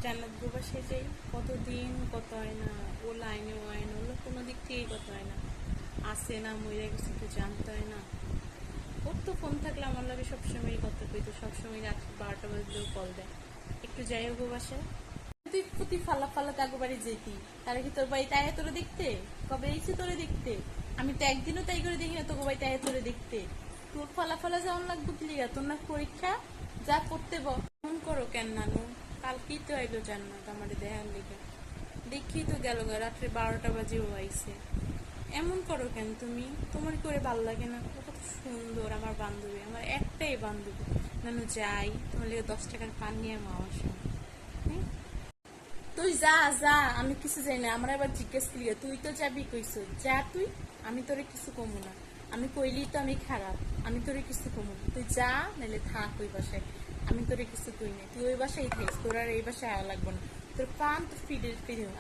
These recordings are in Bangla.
জান্নাত প্রবাসে যাই, কতদিন কত হয় না, ও লাইনে হয় না, ওগুলো কোনো দিক থেকেই কত হয় না, আসে না মরে গেছে তো জানতে হয় না। ওর তো ফোন থাকলে আমার লাগে সবসময় কথা কইতো, সবসময় রাত 12টা বাজলেও কল দেয়। একটু যাই হোক বাসায়, তুই প্রতি ফালা ফালা কাকু বাড়ি যেতি, তারা কি তোর বাড়িতে আয় তোরে দেখতে? কবে এসে তোরে দেখতে? আমি তো একদিনও তাই করে দেখি না তোকে বাড়িতে আয় তোরে দেখতে। তোর ফালা ফালা যাওয়ার লাগবো কি লিগা? তোর না পরীক্ষা, যা করতে ফোন করো কেন নানু? কালকেই তো আইলো জান্নাত আমার দেখার লিগে, দেখি তো গেল রাত্রে 12টা বাজে ও আইসে। এমন করো কেন তুমি? তোমার করে ভালো লাগে না? ও কত সুন্দর আমার বান্ধবী, আমার একটাই বান্ধবী। নানু যাই, তোমার লিগে 10 টাকার পান নিয়ে মা আসো। তুই যা যা, আমি কিছু জানি না। আমার আবার জিজ্ঞেস করি তুই তো যাবি কইস, যা তুই, আমি তোরে কিছু কমু না। আমি কইলি তো আমি খারাপ, আমি তোরে কিছু কমু না। তুই যা, নাহলে থাক ওই বাসায়, আমি তোরে কিছু কই নাই। তুই ওই বাসায় থাকিস, তোর আর এই বাসায় আয়া লাগবো না। তোর পান তো ফিরে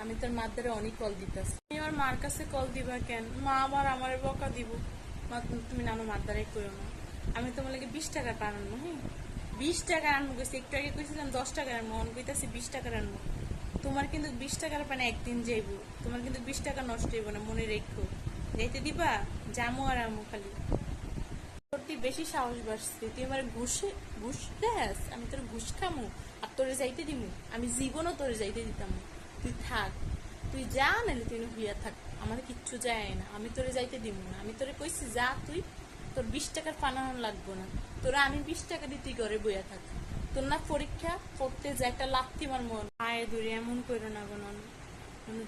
আমি তোর মার দ্বারা অনেক কল দিতেছি। তুমি আমার মার কাছে কল দিবা কেন? মা আবার আমার বকা দিব। মা তুমি নানো মার দ্বারাই করো না। আমি তোমার লাগে 20 টাকা পান আনবো। হ্যাঁ, 20 টাকা আনবো কইছি, একটু আগে কইছিলাম 10 টাকার আনবো, মন কইতাছি 20 টাকার আনবো। তোমার কিন্তু 20 টাকার পানে একদিন যাইব, তোমার কিন্তু 20 টাকা নষ্ট হইব না, মনে রেখো। যাইতে দিবা? জামু আর আমু খালি। তোর তুই বেশি সাহস বাড়ছে, তুই আমার ঘুষ দেস? আমি তোর ঘুষ খামু আর তোরে যাইতে দিমু? আমি জীবনও তোরে যাইতে দিতাম না। তুই থাক, তুই যা, নাহলে তুই হইয়া থাক, আমার কিচ্ছু যায় না। আমি তোরে যাইতে দিমু না। আমি তোরে কইছি যা তুই, তোর 20 টাকার পানানো লাগবো না। তোরা আমি 20 টাকা দিয়ে তুই ঘরে বইয়া থাক। তোর না পরীক্ষা পড়তে যে একটা লাথি মার মন আয় দূরে, এমন করো না গো নন।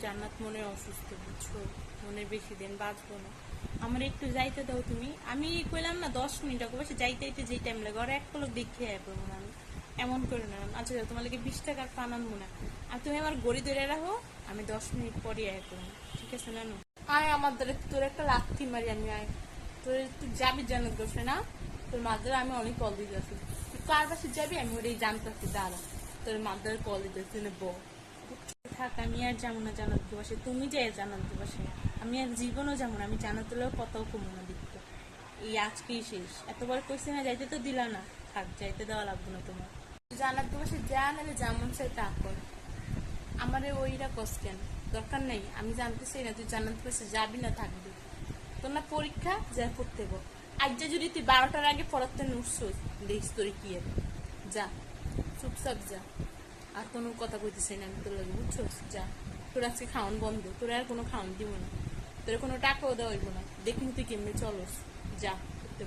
জান্নাত মনে অসুস্থ, বুঝছো? মনে বেশি দিন বাঁচবো না। আমার একটু যাইতে দাও তুমি। আমি কইলাম না 10 মিনিট, ওকে বসে যাইতে যাইতে যেই টাইম লাগে, ওরা এক পলক দেখে আয় পড়বো না আমি। এমন করে না। আচ্ছা যাও, তোমার লাগে 20 টাকার পান আনবো না। আর তুমি আমার গড়ি ধরে রাখো, আমি 10 মিনিট পরে আয় করবো, ঠিক আছে নানু? আয় আমার দ্বারা, তোর একটা লাথি মারি আমি, আয়। তোর তুই যাবি জান্নাত গোসে না? তোর মাদ্রার আমি অনেক কল দিতেছি। তুই কার পাশে যাবি আমি ওটাই জানতেছি, দাঁড়া। তোর মাদ্রার কল দিতেছি নেবো। থাক, আমি আর যাবো না জান্নাত দিবসে, তুমি যাই জান্নাত দিবসে। আমি আর জীবনও যাবো না, আমি জান্নাতুলেও কথাও কমো না দেখতে। এই আজকেই শেষ, এতবার কইছি না যাইতে, তো দিলা না। থাক, যাইতে দেওয়া লাগবে না তোমার। জান্নাত দিবসে যা, নাহলে যেমন চাই তা কর। আমারে ওইরা কোশ্চেন দরকার নেই, আমি জানতে চাই না তুই জান্নাত দিবসে যাবি না থাকবি। তোর না পরীক্ষা, যা পড়তে গো। আজ যদি তুই 12টার আগে পড়াতে নুসছিস, দেখিস তোর কি হবে। যা, চুপচাপ যা। আর কোনো কথা কইতেছি না আমি তোর লাগে, বুঝছোস? যা, তোর আজকে খাওয়ান বন্ধ, তোর আর কোনো খাওয়ান দিব না, তোর কোনো টাকাও দেওয়া হইব না। দেখুন তুই কেমনি চলস, যা করতে